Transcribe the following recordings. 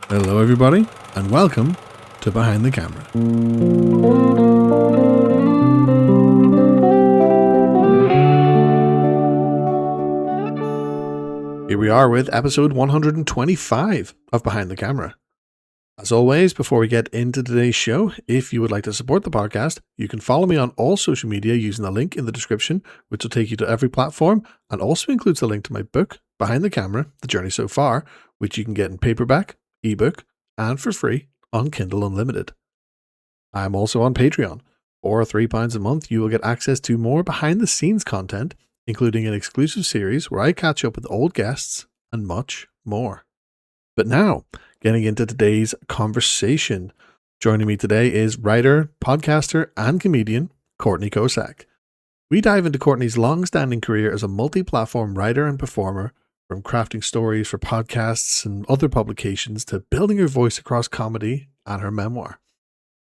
Hello, everybody, and welcome to Behind the Camera. Here we are with episode 125 of Behind the Camera. As always, before we get into today's show, if you would like to support the podcast, you can follow me on all social media using the link in the description, which will take you to every platform and also includes a link to my book, Behind the Camera, The Journey So Far, which you can get in paperback, ebook, and for free on Kindle Unlimited. I'm also on Patreon. For £3 a month, you will get access to more behind-the-scenes content, including an exclusive series where I catch up with old guests and much more. But now, getting into today's conversation. Joining me today is writer, podcaster, and comedian Courtney Kocak. We dive into Courtney's long-standing career as a multi-platform writer and performer, from crafting stories for podcasts and other publications to building her voice across comedy and her memoir.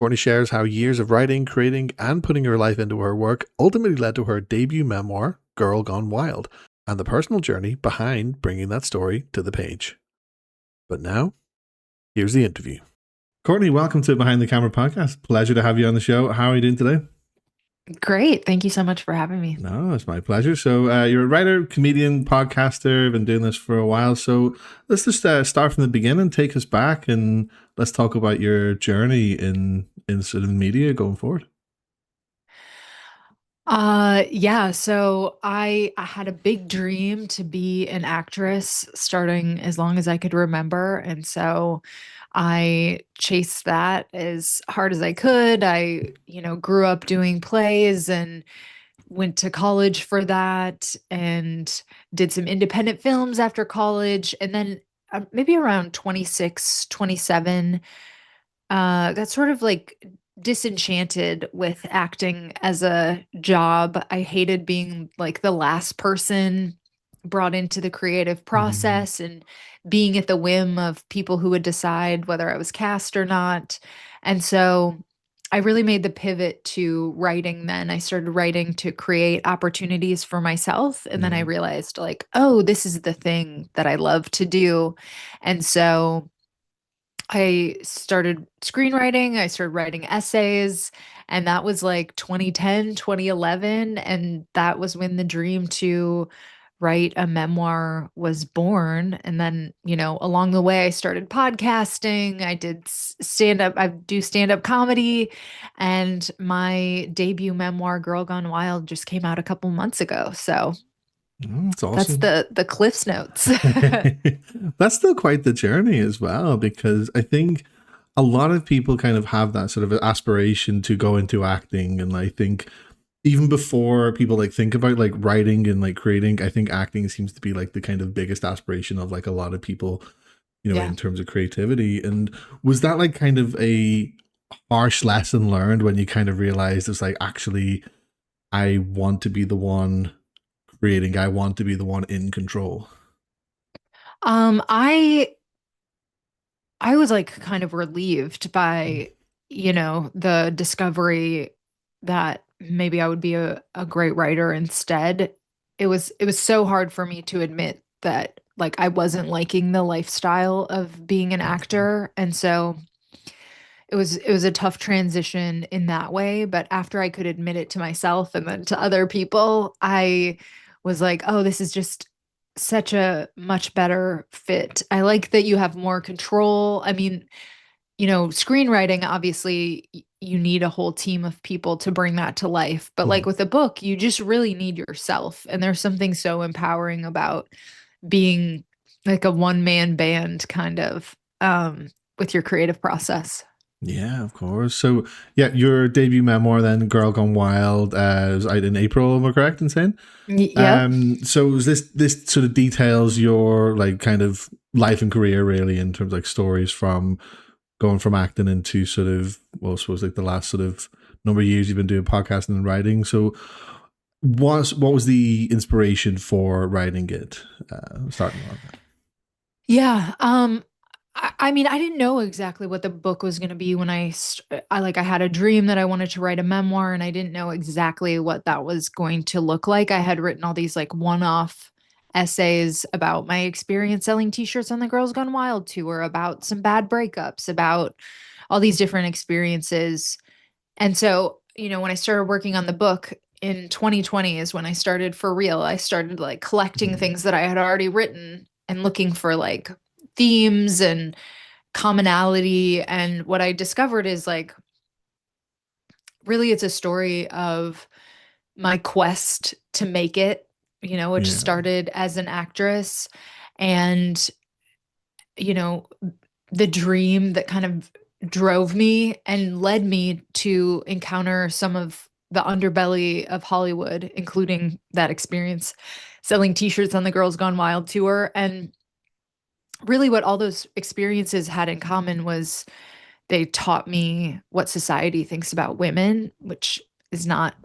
Courtney shares how years of writing, creating, and putting her life into her work ultimately led to her debut memoir, Girl Gone Wild, and the personal journey behind bringing that story to the page. But now, here's the interview. Courtney, welcome to Behind the Camera podcast. Pleasure to have you on the show. How are you doing today? Great. Thank you so much for having me. No, it's my pleasure. So you're a writer, comedian, podcaster, been doing this for a while. So let's just start from the beginning, take us back, and let's talk about your journey in sort of media going forward. So I had a big dream to be an actress starting as long as I could remember. And so I chased that as hard as I could. Grew up doing plays and went to college for that and did some independent films after college. And then maybe around 26, 27, got sort of like disenchanted with acting as a job. I hated being like the last person brought into the creative process and being at the whim of people who would decide whether I was cast or not. And so I really made the pivot to writing then. I started writing to create opportunities for myself. And then I realized, like, oh, this is the thing that I love to do. And so I started screenwriting, I started writing essays, and that was like 2010, 2011, and that was when the dream to write a memoir was born. And then, along the way I started podcasting, I did stand up, I do stand up comedy, and my debut memoir Girl Gone Wild just came out a couple months ago. So That's that's awesome. the Cliffs Notes. That's still quite the journey as well, because I think a lot of people kind of have that sort of aspiration to go into acting. And I think even before people like think about like writing and like creating, I think acting seems to be like the kind of biggest aspiration of like a lot of people, Yeah. in terms of creativity. And was that like kind of a harsh lesson learned when you kind of realized it's like, actually, I want to be the one creating, I want to be the one in control? I was like kind of relieved by, the discovery that maybe I would be a great writer instead. It was so hard for me to admit that like I wasn't liking the lifestyle of being an actor. And so it was a tough transition in that way. But after I could admit it to myself and then to other people, I was like, oh, this is just such a much better fit. I like that you have more control. I mean, screenwriting, obviously, you need a whole team of people to bring that to life. But like with a book, you just really need yourself. And there's something so empowering about being like a one-man band kind of with your creative process. Yeah, of course. So, yeah, your debut memoir, then, Girl Gone Wild, was out in April. Am I correct in saying? Yep. So, is this sort of details your like kind of life and career, really, in terms of like stories from going from acting into sort of, well, I suppose like the last sort of number of years you've been doing podcasting and writing. So, what was the inspiration for writing it? Starting on that. Yeah. I mean, I didn't know exactly what the book was going to be when I had a dream that I wanted to write a memoir, and I didn't know exactly what that was going to look like. I had written all these like one-off essays about my experience selling t-shirts on the Girls Gone Wild tour, about some bad breakups, about all these different experiences. And so, when I started working on the book in 2020 is when I started for real. I started like collecting Mhm. things that I had already written and looking for like themes and commonality. And what I discovered is like really it's a story of my quest to make it. It Yeah. started as an actress and, you know, the dream that kind of drove me and led me to encounter some of the underbelly of Hollywood, including that experience selling t-shirts on the Girls Gone Wild tour. And really what all those experiences had in common was they taught me what society thinks about women, which is not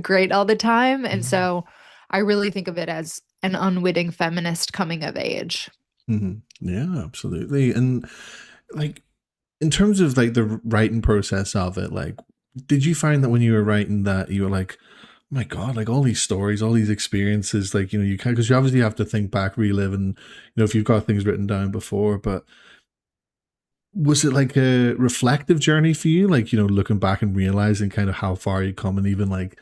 great all the time. And Mhm. so I really think of it as an unwitting feminist coming of age. Mhm. Yeah, absolutely. And like in terms of like the writing process of it, like did you find that when you were writing that you were like, oh my God, like all these stories, all these experiences, like, you can, because you obviously have to think back, relive, and, if you've got things written down before, but was it like a reflective journey for you? Like, looking back and realizing kind of how far you come and even like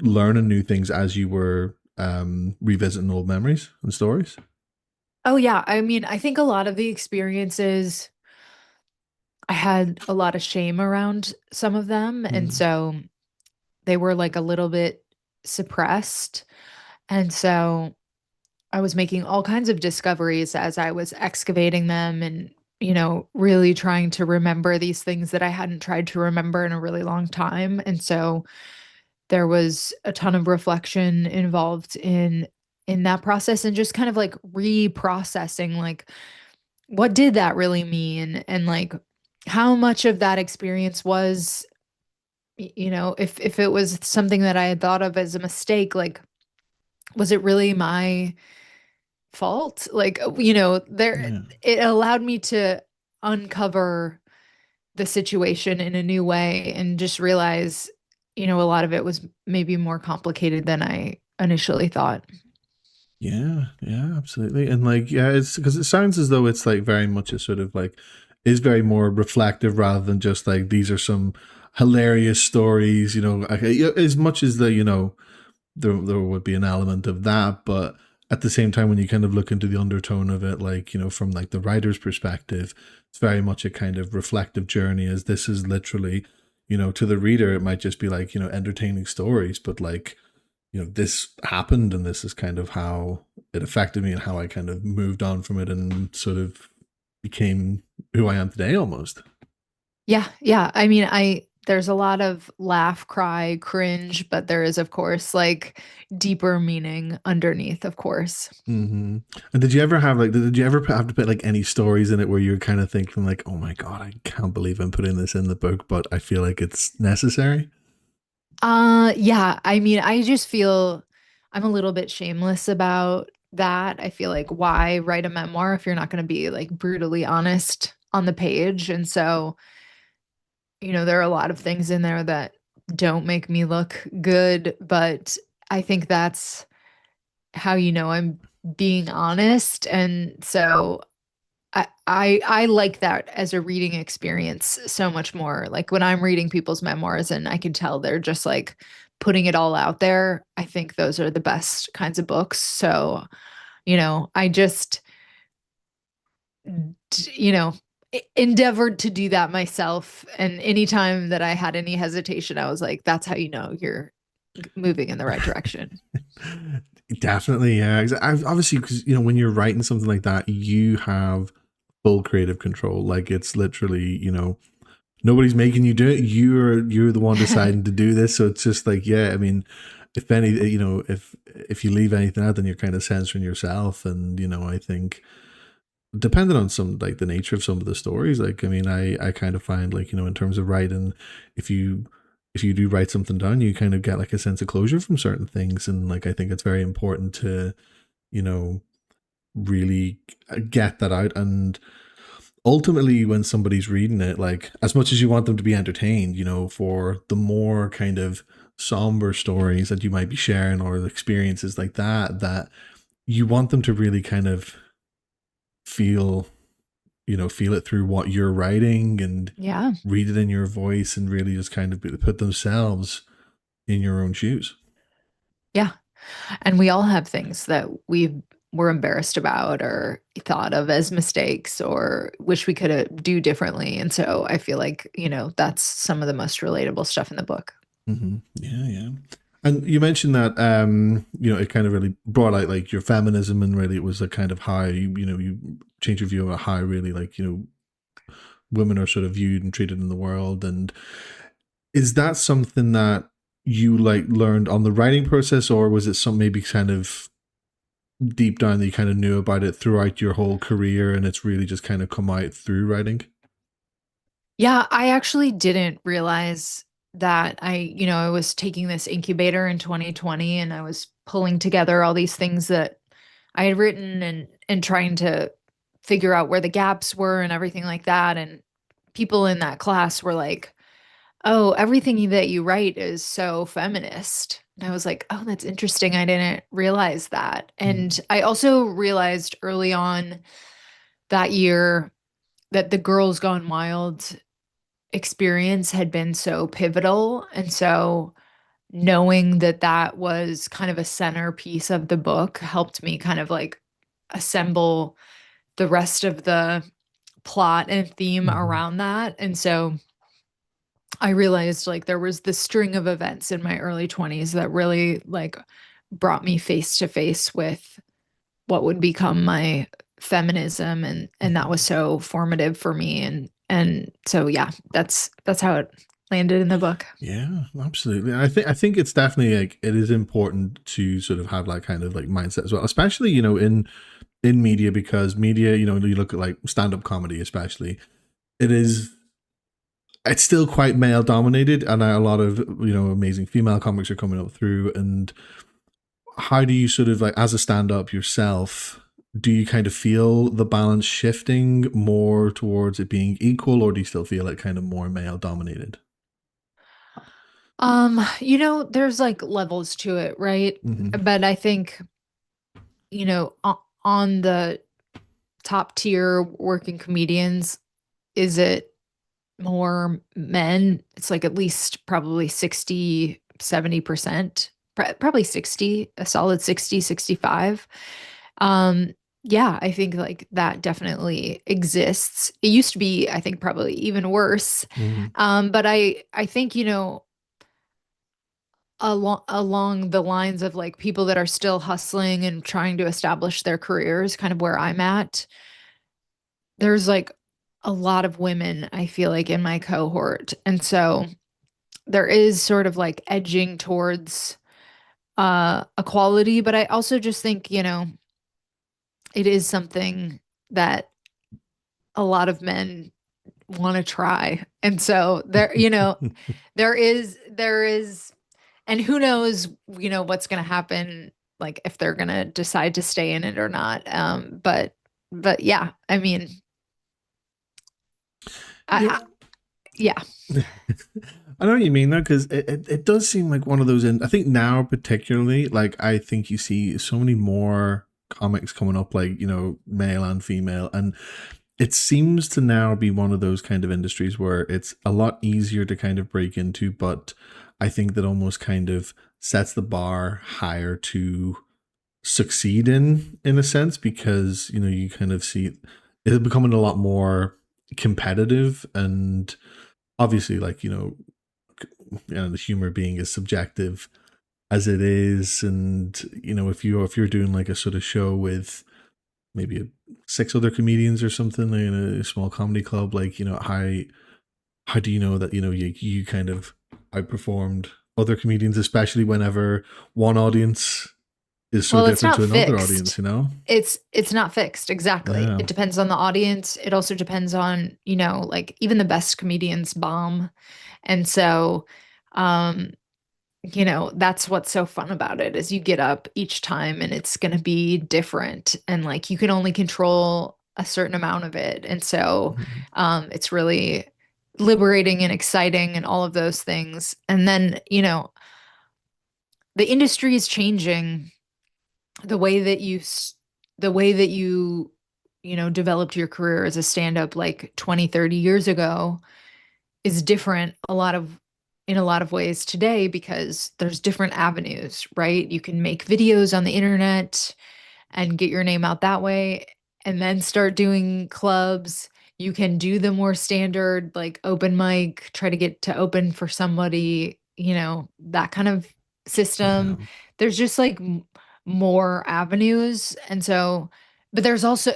learning new things as you were revisiting old memories and stories? Oh, yeah. I mean, I think a lot of the experiences, I had a lot of shame around some of them. And Mm. so they were like a little bit suppressed. And so I was making all kinds of discoveries as I was excavating them and, really trying to remember these things that I hadn't tried to remember in a really long time. And so there was a ton of reflection involved in that process and just kind of like reprocessing like what did that really mean and like how much of that experience was if it was something that I had thought of as a mistake, like was it really my fault? Like, there Yeah. it allowed me to uncover the situation in a new way and just realize, a lot of it was maybe more complicated than I initially thought. Yeah, yeah, absolutely. And like, yeah, it's because it sounds as though it's like very much a sort of like is very more reflective rather than just like these are some hilarious stories, yeah, as much as there would be an element of that, but at the same time when you kind of look into the undertone of it, like, from like the writer's perspective, it's very much a kind of reflective journey, as this is literally, to the reader it might just be like, entertaining stories, but like, this happened and this is kind of how it affected me and how I kind of moved on from it and sort of became who I am today almost. Yeah, yeah. I mean, I there's a lot of laugh, cry, cringe, but there is, of course, like deeper meaning underneath, of course. Hmm. And did you ever have like, did you ever have to put like any stories in it where you're kind of thinking like, oh my God, I can't believe I'm putting this in the book, but I feel like it's necessary? Yeah. I mean, I just feel I'm a little bit shameless about that. I feel like why write a memoir if you're not going to be like brutally honest on the page? And so, there are a lot of things in there that don't make me look good, but I think that's how I'm being honest. And so I like that as a reading experience so much more. Like when I'm reading people's memoirs and I can tell they're just like putting it all out there, I think those are the best kinds of books. So, I just you know, endeavored to do that myself. And anytime that I had any hesitation, I was like, that's how you're moving in the right direction. Definitely, yeah. Obviously, because when you're writing something like that, you have full creative control. Like it's literally, nobody's making you do it. You're the one deciding to do this. So it's just like, yeah. I mean, if any, if you leave anything out, then you're kind of censoring yourself. And I think depending on some like the nature of some of the stories, like I mean, I kind of find like in terms of writing, if you if you do write something down, you kind of get like a sense of closure from certain things, and like I think it's very important to you know really get that out. And ultimately when somebody's reading it, like as much as you want them to be entertained, for the more kind of somber stories that you might be sharing or experiences like that you want them to really kind of feel, feel it through what you're writing and Yeah. read it in your voice and really just kind of put themselves in your own shoes. Yeah. And we all have things that we were embarrassed about or thought of as mistakes or wish we could do differently. And so I feel like, that's some of the most relatable stuff in the book. Yeah, yeah. And you mentioned that it kind of really brought out like your feminism, and really it was a kind of high, you change your view about how really like, women are sort of viewed and treated in the world. And is that something that you like learned on the writing process, or was it some maybe kind of deep down that you kind of knew about it throughout your whole career and it's really just kind of come out through writing? Yeah, I actually didn't realize that I was taking this incubator in 2020 and I was pulling together all these things that I had written and trying to figure out where the gaps were and everything like that. And people in that class were like, "Oh, everything that you write is so feminist." And I was like, "Oh, that's interesting. I didn't realize that." And I also realized early on that year that the Girls Gone Wild experience had been so pivotal. And so knowing that that was kind of a centerpiece of the book helped me kind of like assemble the rest of the plot and theme Mm-hmm. around that. And so I realized like there was this string of events in my early 20s that really like brought me face to face with what would become my feminism, and that was Mm-hmm. so formative for me. And so yeah, that's how it landed in the book. Yeah, absolutely. I think it's definitely like it is important to sort of have that kind of like mindset as well, especially in media, because media, you look at like stand up comedy, especially it is it's still quite male dominated, and a lot of amazing female comics are coming up through. And how do you sort of like as a stand up yourself? Do you kind of feel the balance shifting more towards it being equal, or do you still feel it kind of more male dominated? There's like levels to it, right? Mm-hmm. But I think, on the top tier working comedians, is it more men? It's like at least probably 60, 70%, probably 60, a solid 60, 65. Um, yeah, I think like that definitely exists. It used to be, I think, probably even worse. Mm-hmm. But I think, along the lines of like people that are still hustling and trying to establish their careers, kind of where I'm at, there's like a lot of women, I feel like, in my cohort. And so there is sort of like edging towards equality, but I also just think, it is something that a lot of men want to try. And so there is, and who knows, what's going to happen, like if they're going to decide to stay in it or not. But yeah, I mean, I Yeah. yeah. I know what you mean though, because it does seem like one of those. I think now particularly, like I think you see so many more comics coming up, like male and female, and it seems to now be one of those kind of industries where it's a lot easier to kind of break into, but I think that almost kind of sets the bar higher to succeed in a sense, because you kind of see it becoming a lot more competitive. And obviously like the humor being as subjective as it is. And if you're doing like a sort of show with maybe six other comedians or something in a small comedy club, like how do you know that you kind of outperformed other comedians, especially whenever one audience is so Well, it's different not to another audience, fixed. It's not fixed, exactly. Yeah. It depends on the audience. It also depends on, like even the best comedians bomb. And so, um, that's what's so fun about it is you get up each time and it's going to be different, and like you can only control a certain amount of it. And so, Mhm. it's really liberating and exciting and all of those things. And then, the industry is changing the way that the way that you developed your career as a stand-up like 20, 30 years ago is different in a lot of ways today because there's different avenues, right? You can make videos on the internet and get your name out that way and then start doing clubs. You can do the more standard, like open mic, try to get to open for somebody, that kind of Yeah. system. There's just like more avenues. And so, but there's also,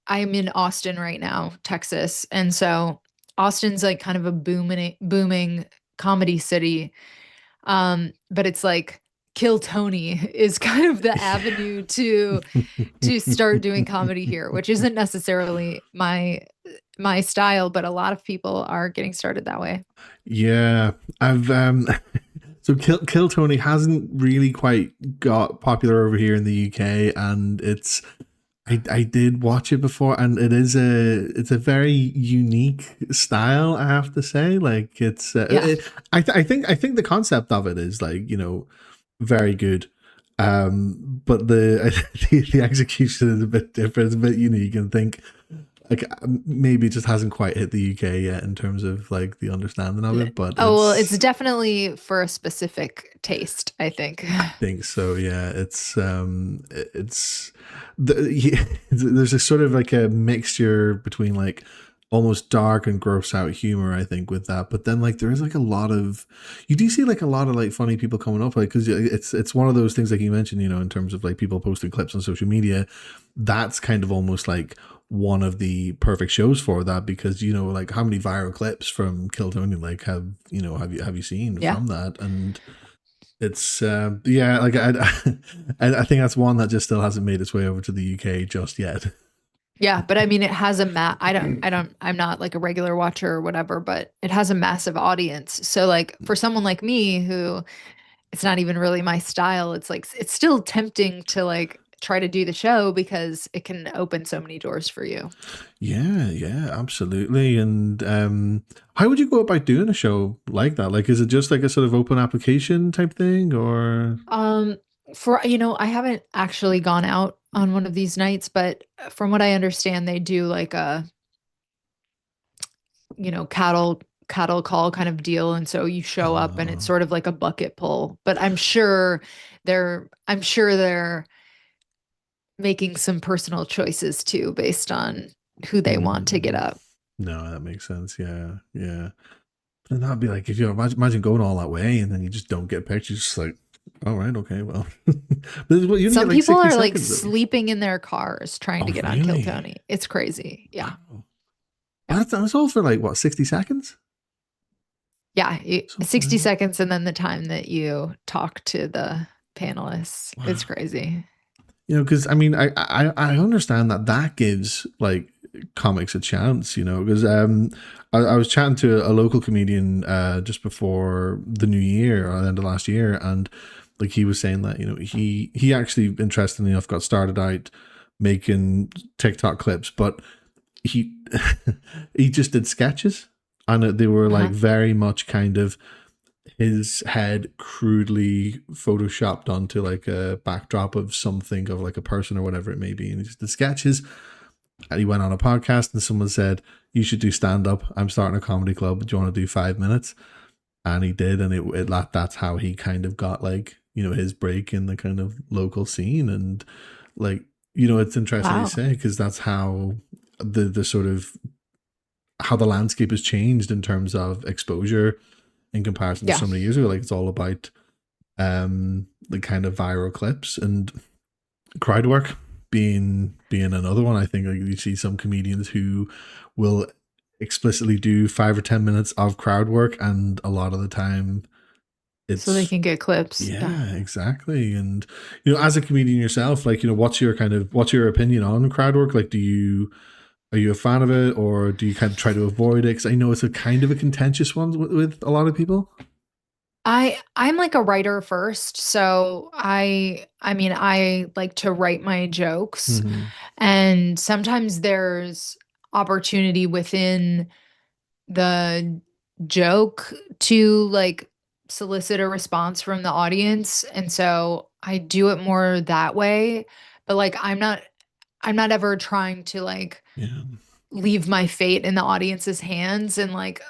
I'm in Austin right now, Texas. And so Austin's like kind of a booming comedy city. But it's like Kill Tony is kind of the avenue to start doing comedy here, which isn't necessarily my style, but a lot of people are getting started that way. Yeah, I've so Kill Tony hasn't really quite got popular over here in the UK, and I did watch it before, and it's a very unique style, I have to say. Like Yeah. I think the concept of it is like very good. But the execution is a bit different, it's a bit unique, and think like maybe it just hasn't quite hit the UK yet in terms of like the understanding of it. But Oh, well, it's it's definitely for a specific taste, I think. think so. Yeah, it's there's a sort of like a mixture between like almost dark and gross out humor, I think, with that. But then like there is like a lot of you do see like a lot of like funny people coming up, like because it's one of those things like you mentioned, in terms of like people posting clips on social media. That's kind of almost like one of the perfect shows for that, because like how many viral clips from Kill Tony like have you seen Yeah. from that. And it's yeah, like I think that's one that just still hasn't made its way over to the UK just yet. Yeah, but I mean it has I'm not like a regular watcher or whatever, but it has a massive audience. So like for someone like me who it's not even really my style, it's like it's still tempting to like try to do the show because it can open so many doors for you. Yeah, yeah, absolutely. And how would you go about doing a show like that? Like, is it just like a sort of open application type thing, or? Um, I haven't actually gone out on one of these nights, but from what I understand, they do like a, cattle call kind of deal. And so you show up and it's Uh, sort of like a bucket pull. But I'm sure they're making some personal choices too based on who they want to get mm, up. no, that makes sense. Yeah, yeah. And that'd be like if you imagine going all that way and then you just don't get picked. You're just like, all right, okay, well. But you only get Some like people 60 are like seconds though. sleeping in their cars trying Oh, to get on Kill really? Tony. It's crazy. Yeah. Wow. Yeah. That's all for like what, 60 seconds? Yeah, 60 Something. seconds and then the time that you talk to the panelists. It's Wow. crazy. Because I mean, I understand that that gives like comics a chance, because I was chatting to a local comedian just before the new year or the end of last year, and like he was saying that he actually interestingly enough got started out making TikTok clips, but he he just did sketches, and they were like Uh-huh. very much kind of his head crudely photoshopped onto like a backdrop of something, of like a person or whatever it may be, and he just did sketches. And he went on a podcast and someone said, you should do stand up, I'm starting a comedy club, do you want to do 5 minutes? And he did, and that's how he kind of got like his break in the kind of local scene. And like it's interesting you Wow. say, because that's how the sort of how the landscape has changed in terms of exposure in comparison to Yeah. so many years ago. Like it's all about the kind of viral clips, and crowd work being another one. I think like you see some comedians who will explicitly do 5 or 10 minutes of crowd work, and a lot of the time So they it's can get clips. Yeah. yeah, exactly. And as a comedian yourself, like what's your opinion on crowd work? Like, are you a fan of it, or do you kind of try to avoid it? Because I know it's a kind of a contentious one with a lot of people. I'm like a writer first, so I mean I like to write my jokes Mm-hmm. and sometimes there's opportunity within the joke to like solicit a response from the audience. And so I do it more that way. But like I'm not ever trying to like Yeah. leave my fate in the audience's hands and like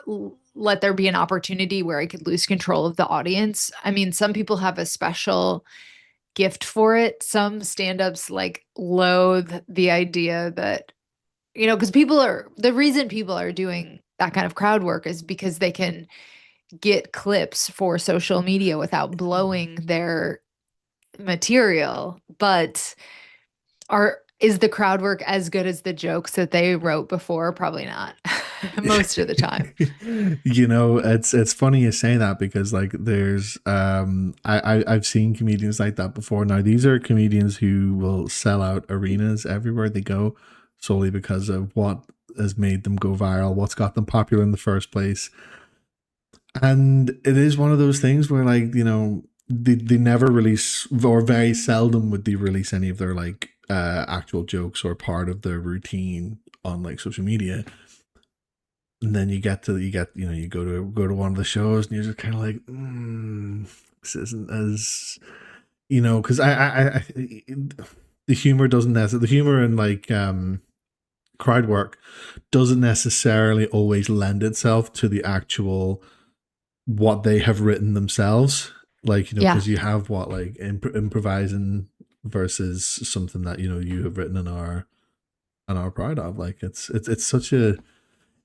let there be an opportunity where I could lose control of the audience. I mean, some people have a special gift for it. Some stand-ups like loathe the idea that, because the reason people are doing that kind of crowd work is because they can get clips for social media without blowing their material. But is the crowd work as good as the jokes that they wrote before? Probably not. Most of the time. It's funny you say that because like there's I've seen comedians like that before. Now these are comedians who will sell out arenas everywhere they go solely because of what has made them go viral, what's got them popular in the first place. And it is one of those things where like, they never release, or very seldom would they release any of their like actual jokes or part of their routine on like social media. And then you go to one of the shows and you're just kind of like, this isn't as, because I the humor doesn't necessarily, the humor and like crowd work doesn't necessarily always lend itself to the actual what they have written themselves. Like, Yeah. because you have what like improvising versus something that you have written and are proud of. Like it's such a,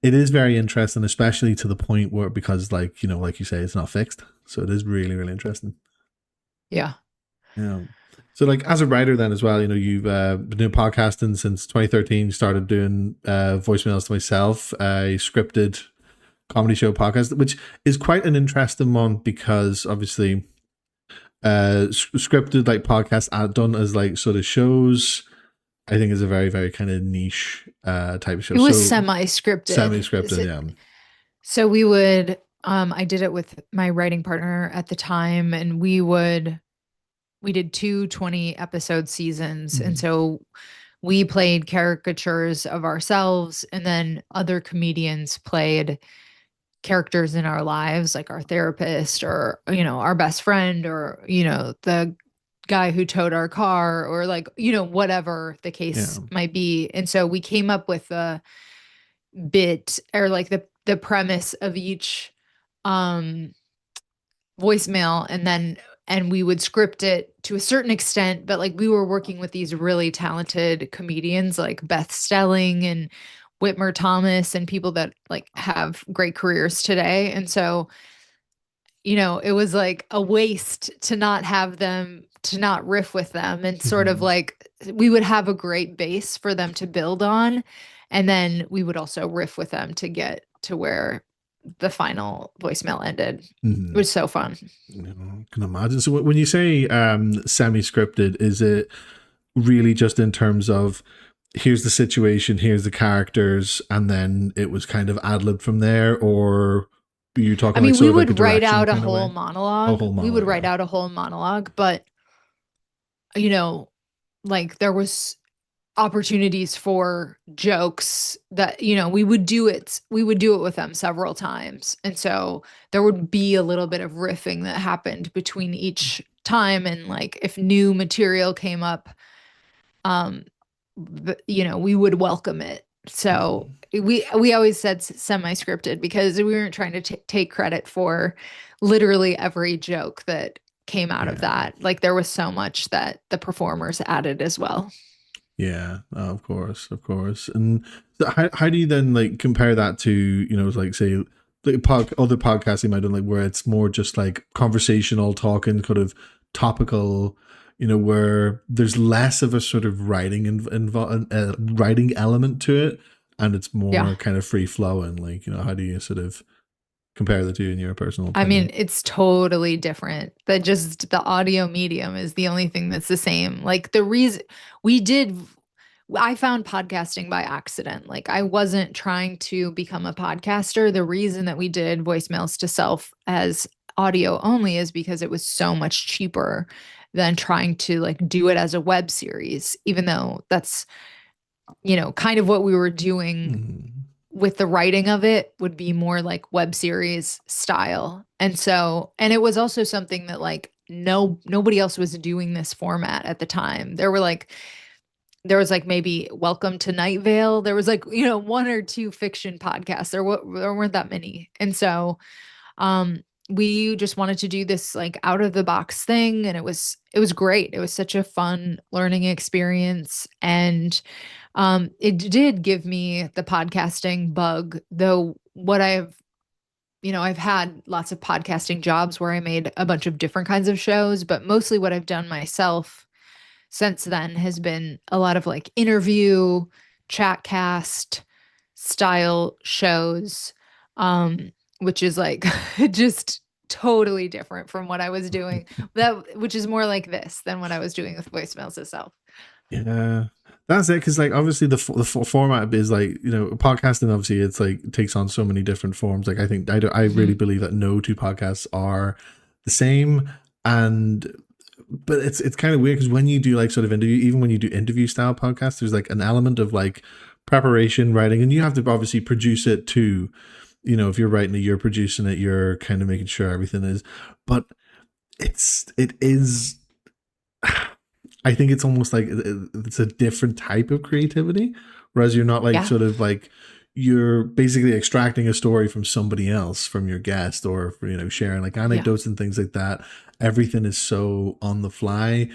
it is very interesting, especially to the point where, because like like you say, it's not fixed, so it is really really interesting. Yeah. Yeah. So like as a writer then as well, you've been doing podcasting since 2013. You started doing voicemails to myself, a scripted comedy show podcast, which is quite an interesting one because obviously scripted like podcasts are done as like sort of shows, I think is a very very kind of niche type of show. It was So semi-scripted. semi-scripted, yeah. So we would I did it with my writing partner at the time, and we did two 20 episode seasons. And Mhm. so we played caricatures of ourselves, and then other comedians played characters in our lives, like our therapist or, our best friend or, the guy who towed our car or like, whatever the Yeah. case might be. And so we came up with a bit or like the premise of each um voicemail, and we would script it to a certain extent, but like we were working with these really talented comedians like Beth Stelling and Whitmer Thomas and people that like have great careers today. And so, it was like a waste to not have them, to not riff with them, and sort of Mhm. like we would have a great base for them to build on. And then we would also riff with them to get to where the final voicemail ended. It Mhm. was so fun. Can imagine. So when you say semi-scripted, is it really just in terms of here's the situation, here's the characters, and then it was kind of ad lib from there, or are you I talking like mean, sort we of like a would write directional out a kind of whole way? A monologue. whole We would monologue, write yeah. out a whole monologue, but you know, like there was opportunities for jokes that, we would do it with them several times. And so there would be a little bit of riffing that happened between each time, and like if new material came up, um we would welcome it. So Mhm. we always said semi-scripted because we weren't trying to take credit for literally every joke that came out of Yeah. that. Like there was so much that the performers added as well. Yeah, of course, of course. And so how do you then like compare that to like say like other podcasts you might have done, like where it's more just like conversational talking, kind of topical, where there's less of a sort of writing element to it, and it's Yeah. more kind of free flowing. Like how do you sort of compare the two in your personal I mean, opinion? it's totally different. That just the audio medium is the only thing that's the same. Like the reason we did I found podcasting by accident. Like I wasn't trying to become a podcaster. The reason that we did voicemails to self as audio only is because it was so much cheaper than trying to like do it as a web series, even though that's, kind of what we were doing Mhm. with the writing of it would be more like web series style. And so, and it was also something that like nobody else was doing this format at the time. There was like maybe Welcome to Night Vale. There was like, one or two fiction podcasts. There weren't that many. And so we just wanted to do this like out of the box thing, and it was great. It was such a fun learning experience, and it did give me the podcasting bug, though I've had lots of podcasting jobs where I made a bunch of different kinds of shows, but mostly what I've done myself since then has been a lot of like interview, chatcast style shows, um, which is like just totally different from what I was doing. Which is more like this than what I was doing with voicemails itself. Yeah, that's it. Because like obviously the format is like podcasting. Obviously, it's like takes on so many different forms. Like I think I really Mhm. believe that no two podcasts are the same, and but it's kind of weird because when you do like sort of interview, even when you do interview style podcasts, there's like an element of like preparation, writing, and you have to obviously produce it too. If you're writing it, you're producing it, you're kind of making sure everything is. But it is I think it's almost like it's a different type of creativity, whereas you're not like Yeah. sort of like you're basically extracting a story from somebody else, from your guest, or sharing like Yeah. anecdotes and things like that. Everything is so on the fly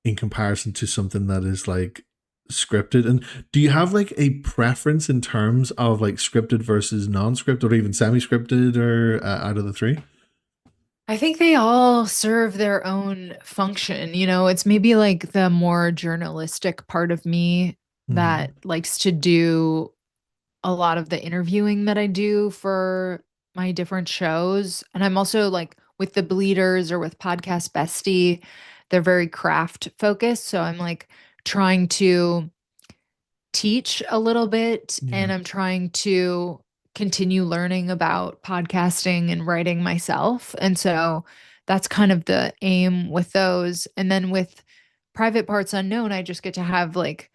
in comparison to something that is like scripted. And do you have like a preference in terms of like scripted versus non-scripted, or even semi-scripted, or out of the three? I think they all serve their own function. It's maybe like the more journalistic part of me that Mm, likes to do a lot of the interviewing that I do for my different shows. And I'm also like with the Bleeders or with Podcast Bestie, they're very craft focused. So I'm like trying to teach a little bit, yeah. and I'm trying to continue learning about podcasting and writing myself. And so that's kind of the aim with those. And then with Private Parts Unknown, I just get to have like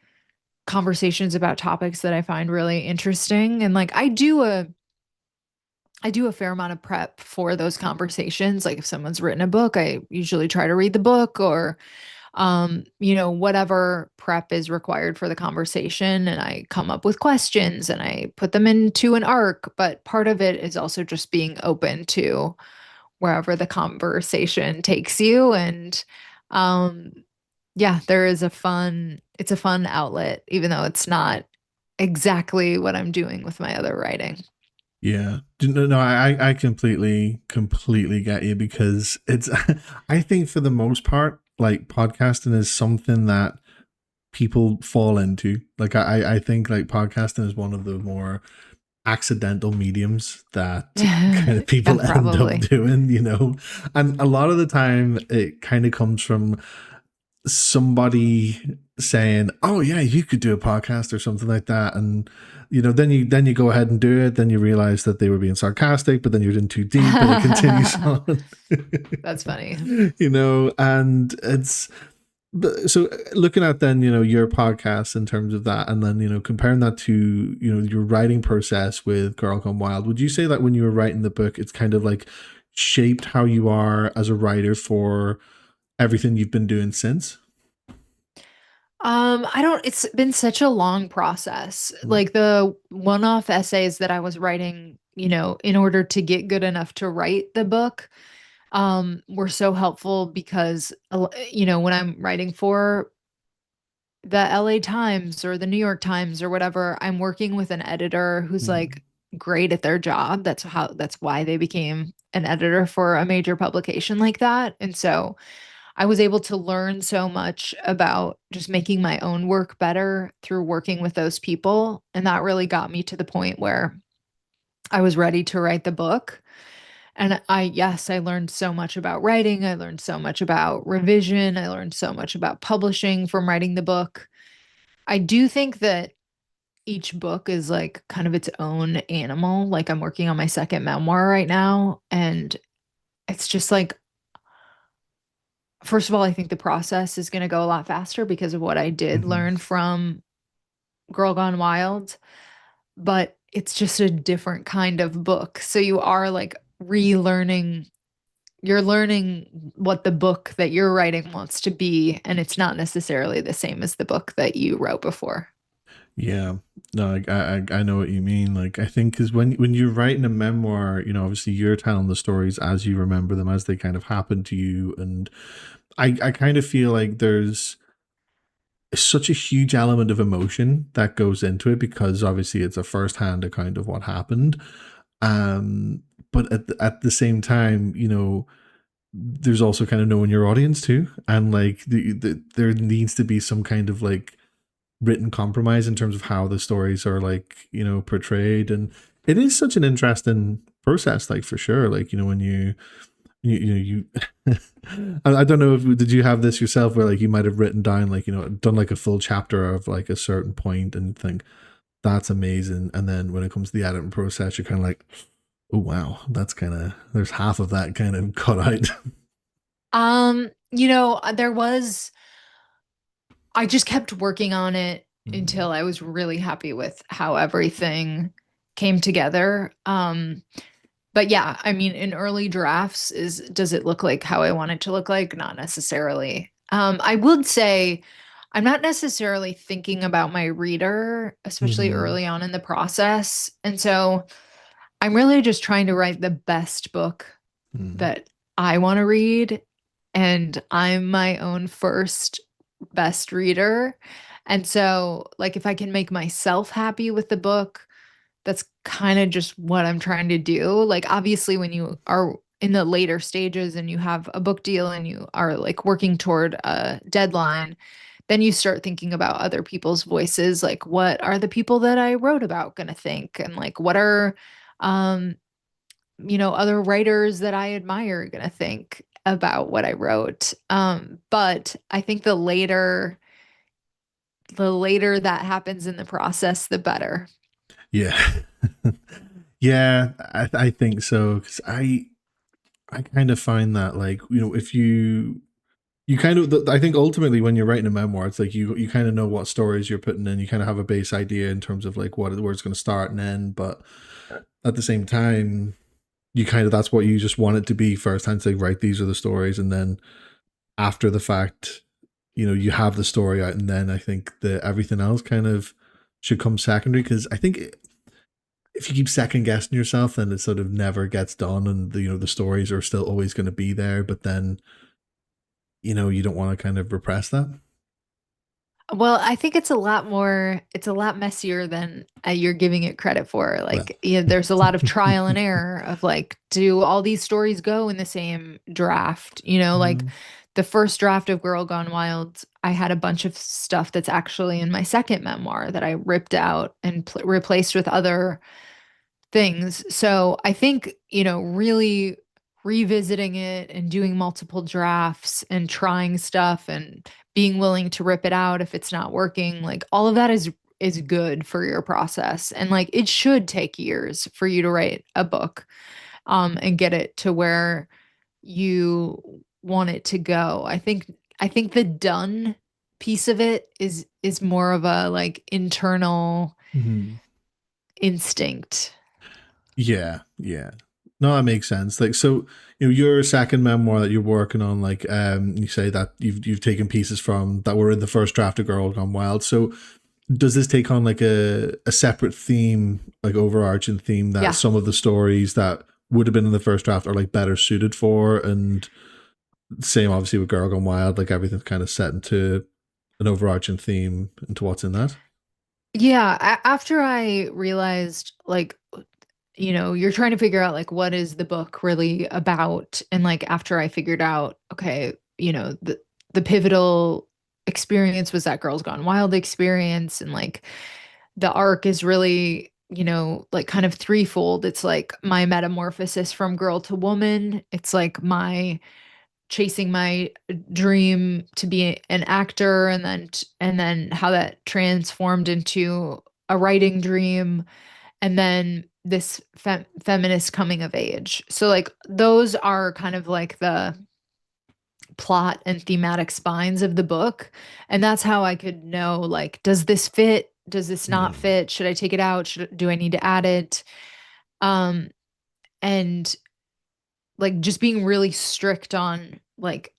conversations about topics that I find really interesting. And like I do a fair amount of prep for those conversations. Like if someone's written a book, I usually try to read the book, or whatever prep is required for the conversation. And I come up with questions and I put them into an arc. But part of it is also just being open to wherever the conversation takes you. And um, yeah, it's a fun outlet, even though it's not exactly what I'm doing with my other writing. Yeah. No, I completely get you, because it's, I think for the most part, like podcasting is something that people fall into. Like I think like podcasting is one of the more accidental mediums that kind of Yeah, people end up probably. doing. And a lot of the time it kind of comes from somebody saying, "Oh yeah, you could do a podcast," or something like that, and then you go ahead and do it. Then you realize that they were being sarcastic, but then you're in too deep, and it continues on. That's funny. And it's so looking at then your podcast in terms of that, and then comparing that to your writing process with Girl Gone Wild. Would you say that when you were writing the book, it's kind of like shaped how you are as a writer for everything you've been doing since? It's been such a long process. Mm, Like the one-off essays that I was writing, in order to get good enough to write the book, were so helpful because, when I'm writing for the LA Times or the New York Times or whatever, I'm working with an editor who's mm, like great at their job. That's why they became an editor for a major publication like that. And so I was able to learn so much about just making my own work better through working with those people. And that really got me to the point where I was ready to write the book. And yes, I learned so much about writing. I learned so much about revision. I learned so much about publishing from writing the book. I do think that each book is like kind of its own animal. Like I'm working on my second memoir right now. And it's just like, first of all, I think the process is going to go a lot faster because of what I did mhm. learn from Girl Gone Wild. But it's just a different kind of book. So you are like relearning, you're learning what the book that you're writing wants to be, and it's not necessarily the same as the book that you wrote before. Yeah, no, I know what you mean. Like, I think because when you're writing a memoir, you know, obviously you're telling the stories as you remember them, as they kind of happen to you, and I kind of feel like there's such a huge element of emotion that goes into it because obviously it's a first-hand account of what happened. Um, but at the same time, you know, there's also kind of knowing your audience too, and like there needs to be some kind of like written compromise in terms of how the stories are like, you know, portrayed. And it is such an interesting process, like for sure. Like, you know, when you I don't know if did you have this yourself where like you might have written down like, you know, done like a full chapter of like a certain point and think that's amazing, and then when it comes to the editing process you're kind of like, oh wow, that's kind of, there's half of that kind of cut out. There was, I just kept working on it Mm, until I was really happy with how everything came together. But yeah, I mean, in early drafts, does it look like how I want it to look like? Not necessarily. I would say I'm not necessarily thinking about my reader, especially mhm, early on in the process. And so I'm really just trying to write the best book mm. that I want to read. And I'm my own first best reader. And so, like, if I can make myself happy with the book, that's kind of just what I'm trying to do. Like, obviously, when you are in the later stages and you have a book deal and you are like working toward a deadline, then you start thinking about other people's voices. Like, what are the people that I wrote about going to think? And like, what are, um, other writers that I admire going to think about what I wrote? But I think the later that happens in the process, the better. Yeah. Yeah, I think so because I kind of find that like, you know, if you kind of, I think ultimately when you're writing a memoir it's like you kind of know what stories you're putting in, you kind of have a base idea in terms of like what where it's going to start and end, but at the same time you kind of, that's what you just want it to be first hand, say right, these are the stories, and then after the fact, you know, you have the story out, and then I think that everything else kind of should come secondary because I think if you keep second guessing yourself, then it sort of never gets done, and the, you know, the stories are still always going to be there. But then, you know, you don't want to kind of repress that. Well, I think it's a lot messier than you're giving it credit for. Well, Like, yeah, there's a lot of trial and error of like, do all these stories go in the same draft? Like mm, the first draft of Girl Gone Wild, I had a bunch of stuff that's actually in my second memoir that I ripped out and replaced with other things. So I think, really revisiting it and doing multiple drafts and trying stuff and being willing to rip it out if it's not working, like all of that is good for your process. And like it should take years for you to write a book and get it to where you want it to go. I think the done piece of it is more of a like internal mm, instinct. yeah, yeah. No, that makes sense. Like, so, you know, your second memoir that you're working on, like, you say that you've taken pieces from that were in the first draft of Girl Gone Wild. So, does this take on like a separate theme, like overarching theme that Yeah. some of the stories that would have been in the first draft are like better suited for, and same obviously with Girl Gone Wild, like everything's kind of set into an overarching theme into what's in that. Yeah, after I realized like you're trying to figure out like what is the book really about, and like after I figured out, okay, the pivotal experience was that Girls Gone Wild experience, and like the arc is really, like kind of threefold. It's like my metamorphosis from girl to woman. It's like my chasing my dream to be an actor, and then how that transformed into a writing dream, and then this feminist coming of age. So like those are kind of like the plot and thematic spines of the book, and that's how I could know like, does this fit Does this not Yeah. fit? Should I take it out? Do I need to add it? Um, and like just being really strict on like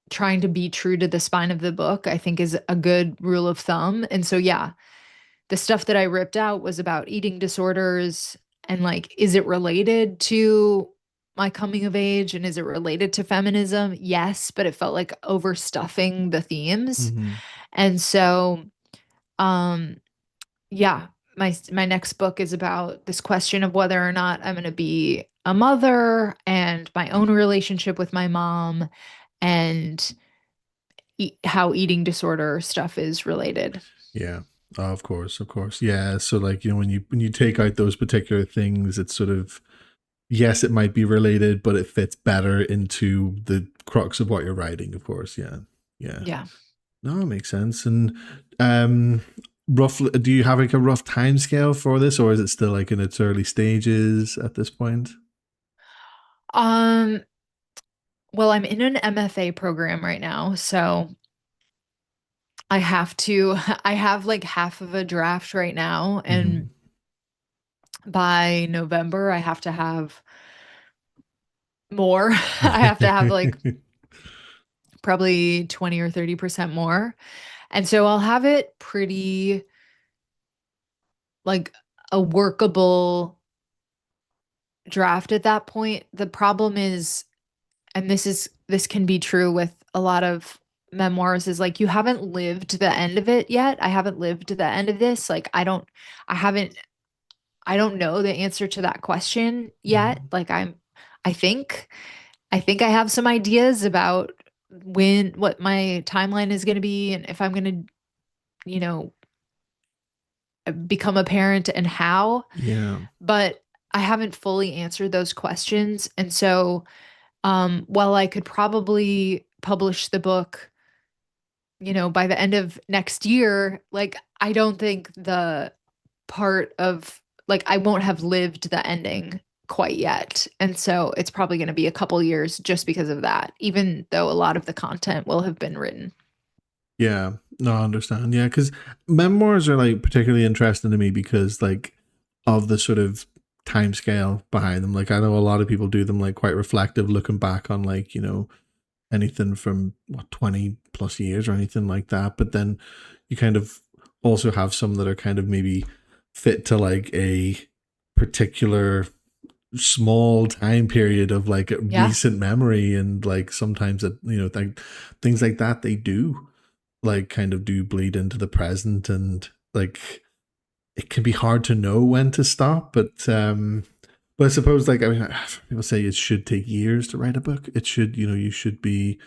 trying to be true to the spine of the book, I think is a good rule of thumb. And so, yeah, the stuff that I ripped out was about eating disorders and like, is it related to my coming of age and is it related to feminism? Yes, but it felt like overstuffing the themes. Hmm. And so, um, yeah, my next book is about this question of whether or not I'm going to be a mother and my own relationship with my mom and how eating disorder stuff is related. Yeah. Oh, of course, of course. Yeah. So like, when you take out those particular things, it's sort of, yes, it might be related, but it fits better into the crux of what you're writing, of course. Yeah. Yeah. Yeah. No, it makes sense. And um roughly, do you have like a rough time scale for this, or is it still like in its early stages at this point? Um, well, I'm in an MFA program right now, so I have to I have like half of a draft right now, and Hmm. by November I have to have more. I have to have like probably 20 or 30% more. And so I'll have it pretty like a workable draft at that point. The problem is, and this can be true with a lot of memoirs, is like you haven't lived the end of it yet. I haven't lived the end of this. Like I haven't I don't know the answer to that question yet. Hmm. Like I think I think I have some ideas about what my timeline is going to be and if I'm going to, you know, become a parent and how, Yeah. but I haven't fully answered those questions. And so, while I could probably publish the book, by the end of next year, like I don't think the part of like I won't have lived the ending quite yet. And so it's probably going to be a couple years just because of that, even though a lot of the content will have been written. Yeah. No, I understand. Yeah, because memoirs are like particularly interesting to me because like of the sort of time scale behind them. Like I know a lot of people do them like quite reflective, looking back on like, anything from what 20 plus years or anything like that. But then you kind of also have some that are kind of maybe fit to like a particular small time period of like a Yeah. recent memory, and like sometimes that things like that they do like kind of do bleed into the present, and like it can be hard to know when to stop. But I suppose like, I mean, people say it should take years to write a book. It should, you should be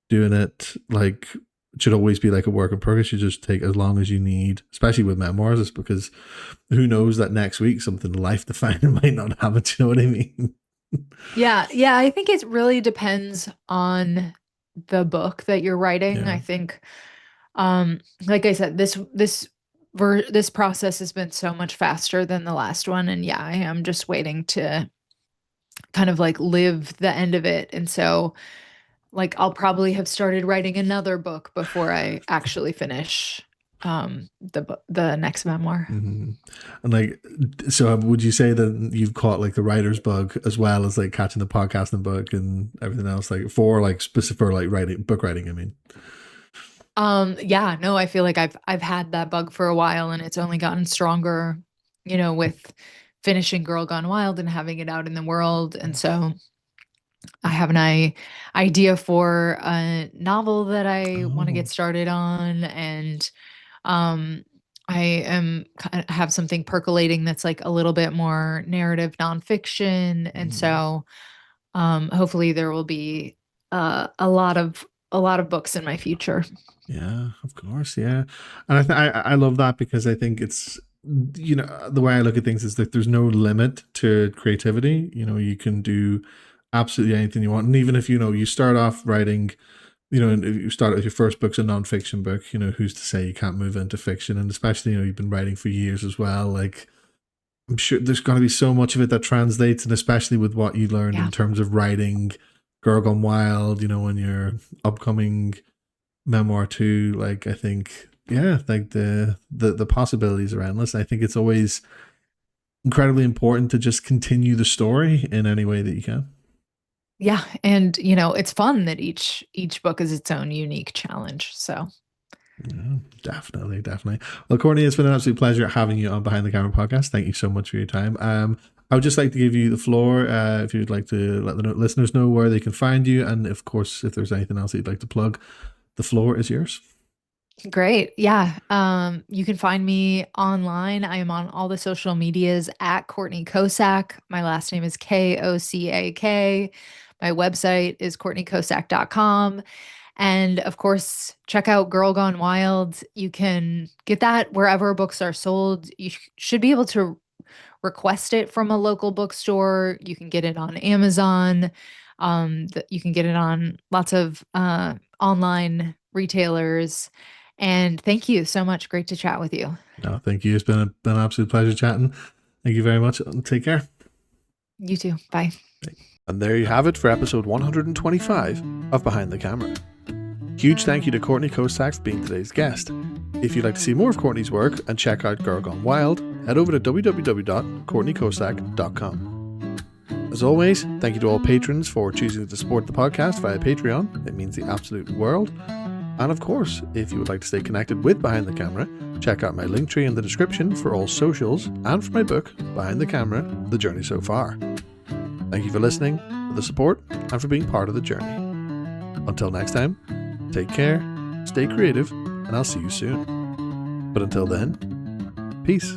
doing it like, it should always be like a work in progress. You just take as long as you need, especially with memoirs, is because who knows that next week something life defining might not happen. Do you know what I mean? Yeah. Yeah. I think it really depends on the book that you're writing. Yeah. I think, like I said, this process has been so much faster than the last one. And yeah, I am just waiting to kind of like live the end of it. And so like I'll probably have started writing another book before I actually finish the next memoir. Hmm. And like, so would you say that you've caught like the writer's bug as well as like catching the podcasting bug and everything else, like for like specific for like writing, book writing? I mean, Yeah, no, I feel like I've had that bug for a while and it's only gotten stronger, with finishing Girl Gone Wild and having it out in the world. And so I have an idea for a novel that I want to get oh, started on, and um, I have something percolating that's like a little bit more narrative nonfiction, and mm, so hopefully there will be a lot of books in my future. yeah, of course, yeah. And I love that because I think it's, the way I look at things is that there's no limit to creativity. You can do absolutely anything you want, and even if you start off writing, and if you start with your first book's a nonfiction book, who's to say you can't move into fiction? And especially, you've been writing for years as well. Like, I'm sure there's going to be so much of it that translates, and especially with what you learned Yeah. in terms of writing Girl Gone Wild, in your upcoming memoir too. Like, I think Yeah, like the possibilities are endless. I think it's always incredibly important to just continue the story in any way that you can. Yeah, and it's fun that each book is its own unique challenge. So, Yeah, definitely, definitely. Well, Courtney, it's been an absolute pleasure having you on Behind the Camera podcast. Thank you so much for your time. I would just like to give you the floor if you'd like to let the listeners know where they can find you, and of course, if there's anything else that you'd like to plug, the floor is yours. great. Yeah. You can find me online. I am on all the social medias at Courtney Kocak. My last name is Kocak. My website is courtneykocak.com. And of course, check out Girl Gone Wild. You can get that wherever books are sold. You should be able to request it from a local bookstore. You can get it on Amazon. You can get it on lots of online retailers. And thank you so much. Great to chat with you. No, thank you. It's been an absolute pleasure chatting. Thank you very much, and take care. You too. Bye. And there you have it for episode 125 of Behind the Camera. Huge thank you to Courtney Kocak for being today's guest. If you'd like to see more of Courtney's work and check out Girl Gone Wild, head over to www.courtneykocak.com. As always, thank you to all patrons for choosing to support the podcast via Patreon. It means the absolute world. And of course, if you would like to stay connected with Behind the Camera, check out my link tree in the description for all socials and for my book, Behind the Camera, The Journey So Far. Thank you for listening, for the support, and for being part of the journey. Until next time, take care, stay creative, and I'll see you soon. But until then, peace.